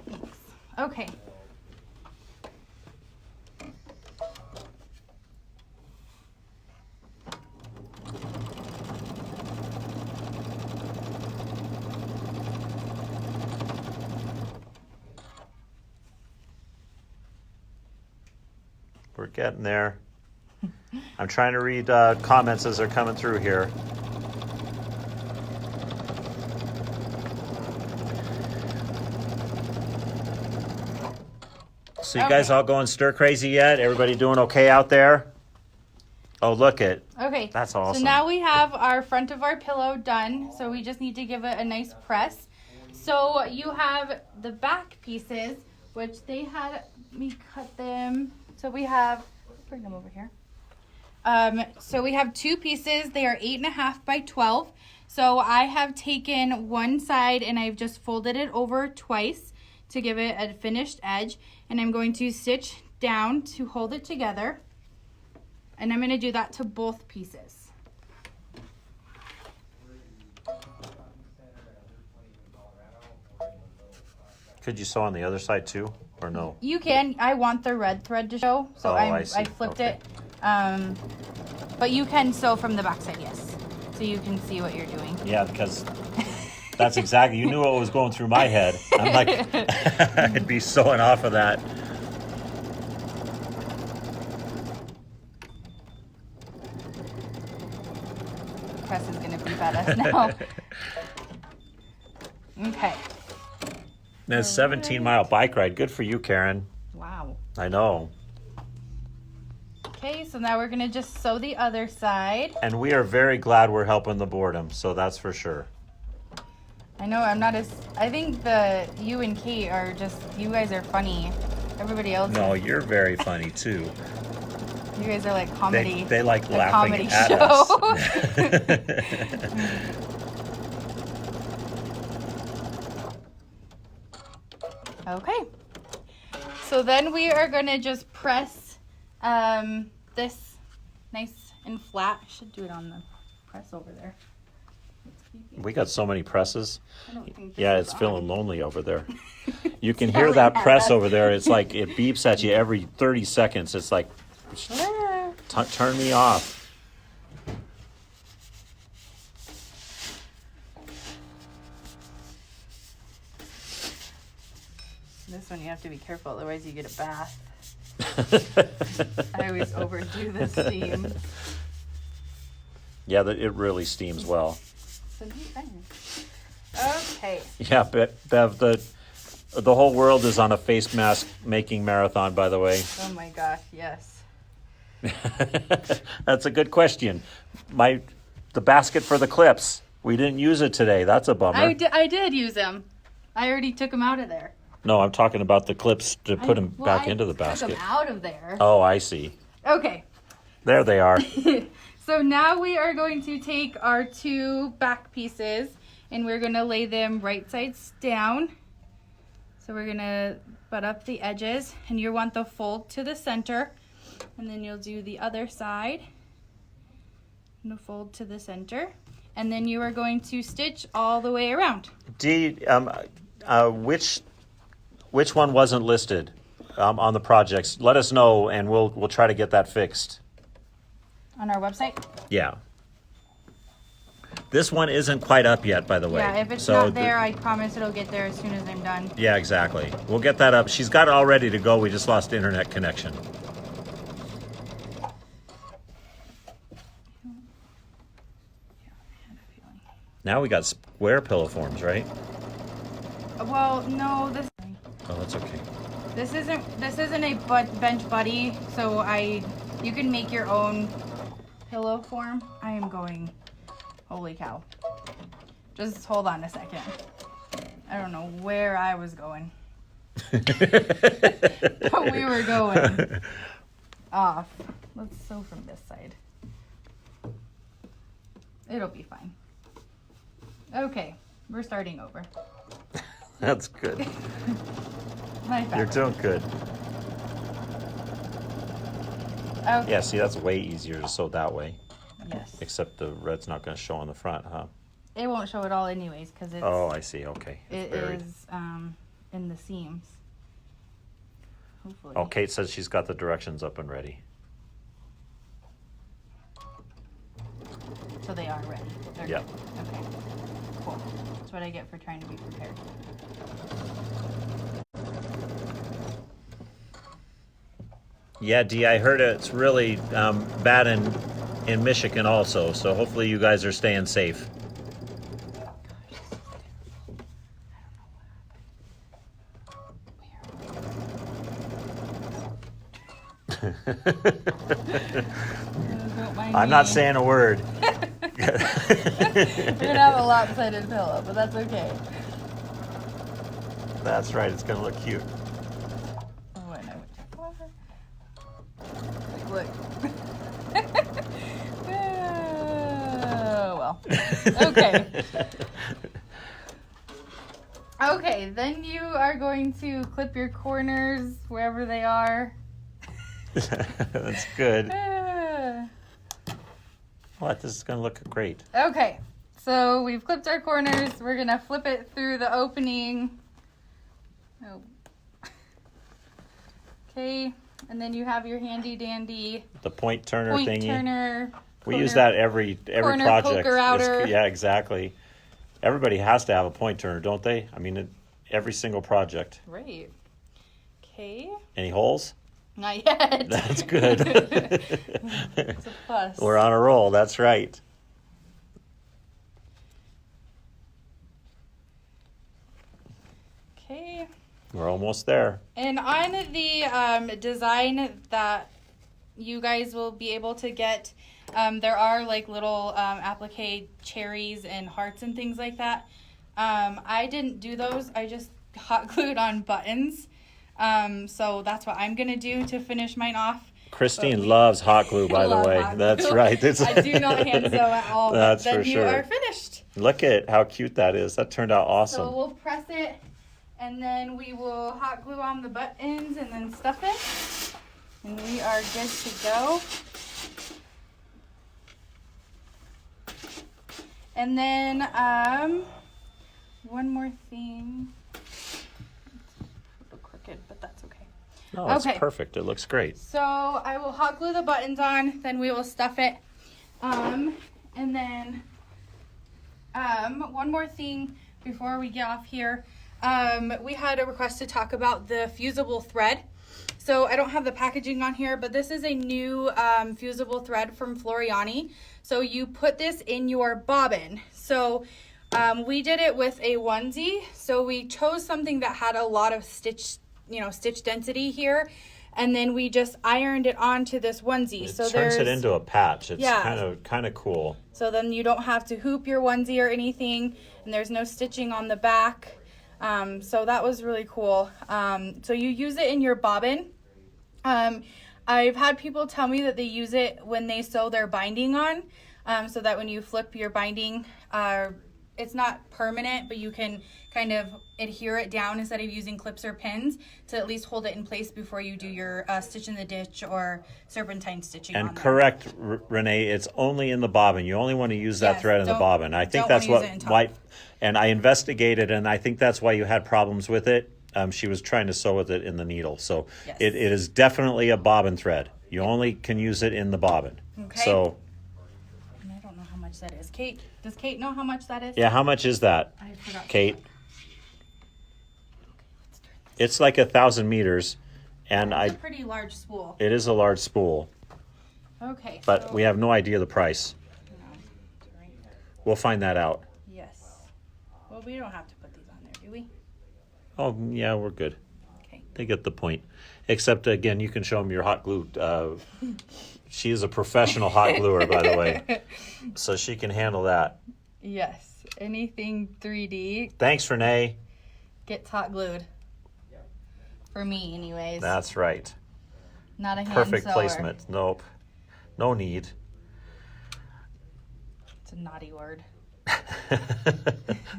Thanks. Okay. We're getting there. I'm trying to read comments as they're coming through here. So you guys Okay. all going stir crazy yet? Everybody doing okay out there? Oh, look it. Okay. That's awesome. So now we have our front of our pillow done. So we just need to give it a nice press. So you have the back pieces, which they had me cut them. So we have, bring them over here. So we have two pieces. They are 8.5 by 12. So I have taken one side and I've just folded it over twice to give it a finished edge. And I'm going to stitch down to hold it together. And I'm going to do that to both pieces. Could you sew on the other side too, or no? You can. I want the red thread to show, so Oh, I see. I flipped Okay. it. But you can sew from the back side, yes. So you can see what you're doing. Yeah, because that's exactly, you knew what was going through my head. I'm like, I'd be sewing off of that. Press is going to be badass now. Okay. And a 17-mile bike ride. Good for you, Karen. Wow. I know. Okay, so now we're going to just sew the other side. And we are very glad we're helping the boredom, so that's for sure. I know I'm not as... I think you and Kate are just... You guys are funny. Everybody else No, is, you're very funny too. you guys are like comedy. They like the laughing comedy at show. us. Okay. So then we are going to just press this nice and flat. I should do it on the press over there. We got so many presses. I don't think this Yeah, is it's on. feeling lonely over there. You can hear that press over there. It's like it beeps at you every 30 seconds. It's like, turn me off. This one you have to be careful, otherwise you get a bath. I always overdo the steam. Yeah, it really steams well. Okay. Yeah, Bev, the whole world is on a face mask making marathon, by the way. Oh my gosh, yes. That's a good question. The basket for the clips, we didn't use it today. That's a bummer. I did use them. I already took them out of there. No, I'm talking about the clips to put them back into the basket. Took them out of there. Oh, I see. Okay. There they are. So now we are going to take our 2 back pieces and we're going to lay them right sides down. So we're going to butt up the edges and you want the fold to the center, and then you'll do the other side and the fold to the center, and then you are going to stitch all the way around. Which one wasn't listed on the projects? Let us know and we'll try to get that fixed. On our website? Yeah. This one isn't quite up yet, by the way. Yeah, if it's not there, I promise it'll get there as soon as I'm done. Yeah, exactly. We'll get that up. She's got it all ready to go. We just lost internet connection. Now we got square pillow forms, right? Well, no, this. Oh, that's okay. This isn't a bench buddy, so you can make your own pillow form. I am going. Holy cow. Just hold on a second. I don't know where I was going. But we were going off. Let's sew from this side. It'll be fine. Okay, we're starting over. That's good. My You're doing good. Okay. Yeah, see, that's way easier to sew that way. Yes. Except the red's not going to show on the front, huh? It won't show it all anyways because it's. Oh, I see. Okay. It is in the seams. Hopefully. Oh, Kate says she's got the directions up and ready. So they are ready. They're Yeah. good. Okay. Cool. That's what I get for trying to be prepared. Yeah, Dee, I heard it's really bad in Michigan also, so hopefully you guys are staying safe. I'm not saying a word. We're gonna have a lopsided pillow, but that's okay. That's right, it's gonna look cute. Oh, I know. Look. Oh, well. Okay. Okay, then you are going to clip your corners wherever they are. That's good. What? This is going to look great. Okay, so we've clipped our corners. We're going to flip it through the opening. Oh. Okay, and then you have your handy dandy The point turner point thingy. turner. We use that every corner project. poker outer. Yeah, exactly. Everybody has to have a point turner, don't they? I mean, every single project. Right. Okay. Any holes? Not yet. That's good. It's a plus. We're on a roll. That's right. Okay. We're almost there. And on the design that you guys will be able to get, there are like little applique cherries and hearts and things like that. I didn't do those. I just hot glued on buttons. So that's what I'm going to do to finish mine off. Christine loves hot glue, by the way. That's right. I do not hand sew at all. That's but then for sure. you are finished. Look at how cute that is. That turned out awesome. So we'll press it, and then we will hot glue on the buttons and then stuff it. And we are good to go. And then one more thing. No, it's Okay. perfect. It looks great. So I will hot glue the buttons on, then we will stuff it. And then one more thing before we get off here. We had a request to talk about the fusible thread. So I don't have the packaging on here, but this is a new fusible thread from Floriani. So you put this in your bobbin. So we did it with a onesie. So we chose something that had a lot of stitch density here. And then we just ironed it onto this onesie. It so turns it into a patch. It's Yeah. kind of cool. So then you don't have to hoop your onesie or anything, and there's no stitching on the back. So that was really cool. So you use it in your bobbin. I've had people tell me that they use it when they sew their binding on, so that when you flip your binding, it's not permanent, but you can kind of adhere it down instead of using clips or pins to at least hold it in place before you do your stitch in the ditch or serpentine stitching on And there. correct, Renee, it's only in the bobbin. You only want to use that Yes, thread in the don't- bobbin. I think don't that's wanna what use it in top. why, and I investigated, and I think that's why you had problems with it. She was trying to sew with it in the needle. So Yes. it is definitely a bobbin thread. You only can use it in the bobbin. Okay. So, And I don't know how much that is. Kate, does Kate know how much that is? yeah, how much is that, I forgot. Kate? It's like 1,000 meters, and It's a pretty large spool. it is a large spool, Okay. but so, we have no idea the price. We'll find that out. Yes. Well, we don't have to put these on there, do we? Oh, yeah, we're good. Okay. They get the point. Except, again, you can show them your hot glue. She is a professional hot gluer, by the way. So she can handle that. Yes. Anything 3D Thanks, Renee. gets hot glued. For me, anyways. That's right. Not a hand Perfect sewer. placement. Nope. No need. It's a naughty word.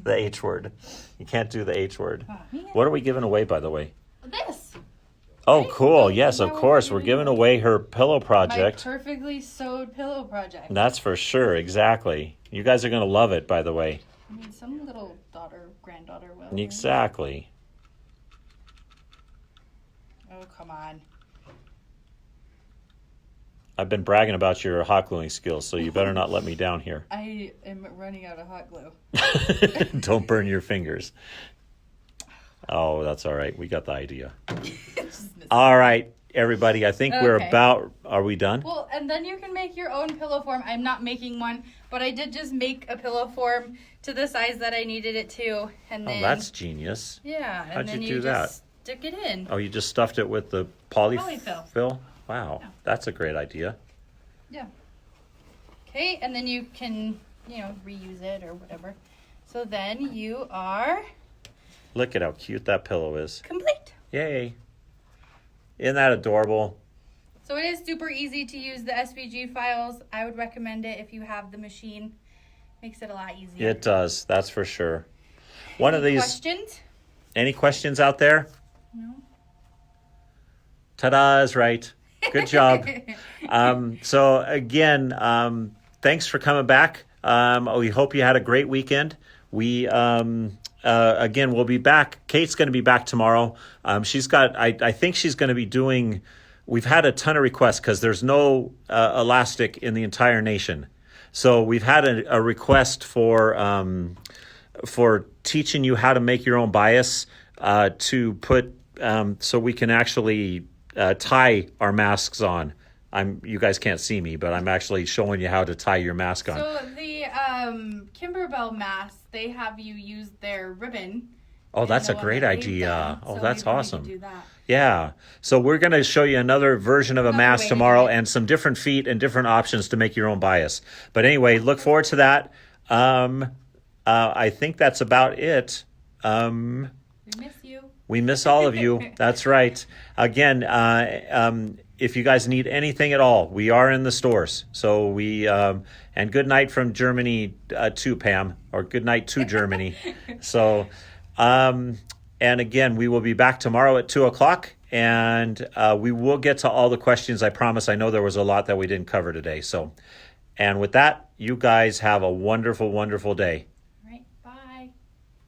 The H word. You can't do the H word. Oh, man. What are we giving away, by the way? This. Oh, Right? cool. So Yes, now of we're course. We're giving giving away her pillow My project. perfectly sewed pillow project. That's for sure. Exactly. You guys are going to love it, by the way. I mean, some little daughter, granddaughter will. Exactly. Oh, come on. I've been bragging about your hot gluing skills, so you better not let me down here. I am running out of hot glue. Don't burn your fingers. Oh, that's all right. We got the idea. All right, everybody. I think we're Okay. about. Are we done? Well, and then you can make your own pillow form. I'm not making one, but I did just make a pillow form to the size that I needed it to, and Oh, then that's genius. yeah, and How'd then you you do that? just stick it in. Oh, you just stuffed it with the Polyfill. polyfill? Wow, Yeah. that's a great idea. Yeah. Okay, and then you can, reuse it or whatever. So then you are Look at how cute that pillow is. complete. Yay. Isn't that adorable? So it is super easy to use the SVG files. I would recommend it if you have the machine. Makes it a lot easier. It does, that's for sure. One of Any these, questions? any questions out there? No. Ta-da is right. Good job. So again, thanks for coming back. We hope you had a great weekend. We again, we'll be back. Kate's going to be back tomorrow. She's got. I think she's going to be doing. We've had a ton of requests because there's no elastic in the entire nation. So we've had a request for teaching you how to make your own bias to put so we can actually tie our masks on. You guys can't see me, but I'm actually showing you how to tie your mask on. So the Kimberbell masks, they have you use their ribbon. Oh, that's a And the one great that made idea. them. Oh, So that's maybe we awesome. could do that. Yeah. So we're going to show you another version of a Another mask way to do tomorrow it. and some different feet and different options to make your own bias. But anyway, look forward to that. I think that's about it. We miss you. We miss all of you. That's right. Again, if you guys need anything at all, we are in the stores. So and good night from Germany to Pam, or good night to Germany. So, and again, we will be back tomorrow at 2:00, and we will get to all the questions. I promise. I know there was a lot that we didn't cover today. So, and with that, you guys have a wonderful, wonderful day.